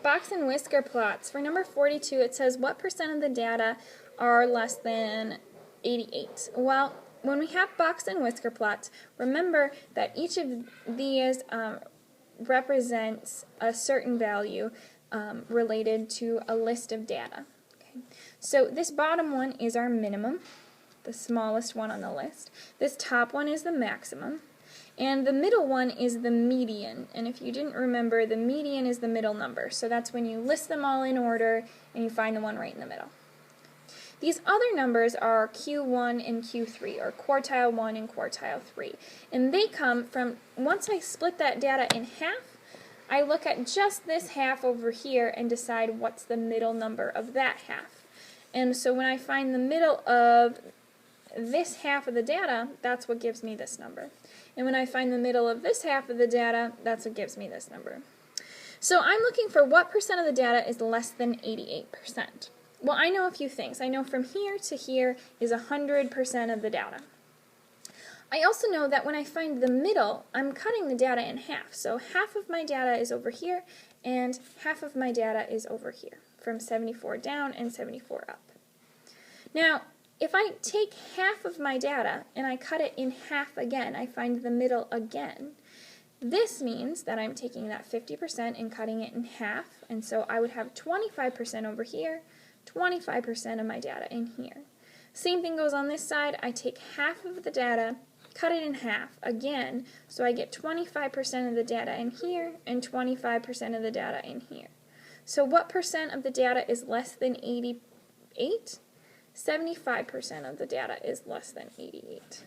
box and whisker plots. For number 42, it says what percent of the data are less than 88? Well, when we have box and whisker plots, remember that each of these represents a certain value related to a list of data. Okay. So this bottom one is our minimum, the smallest one on the list. This top one is the maximum. And the middle one is the median. And if you didn't remember, the median is the middle number. So that's when you list them all in order and you find the one right in the middle. These other numbers are Q1 and Q3, or quartile 1 and quartile 3. And they come from, once I split that data in half, I look at just this half over here and decide what's the middle number of that half. And so when I find the middle of this half of the data, that's what gives me this number. And when I find the middle of this half of the data, that's what gives me this number. So I'm looking for what percent of the data is less than 88%. Well, I know a few things. I know from here to here is 100% of the data. I also know that when I find the middle, I'm cutting the data in half. So half of my data is over here, and half of my data is over here, from 74 down and 74 up. Now, if I take half of my data and I cut it in half again, I find the middle again. This means that I'm taking that 50% and cutting it in half, and so I would have 25% over here, 25% of my data in here. Same thing goes on this side. I take half of the data, cut it in half again, so I get 25% of the data in here and 25% of the data in here. So what percent of the data is less than 88? 75% of the data is less than 88.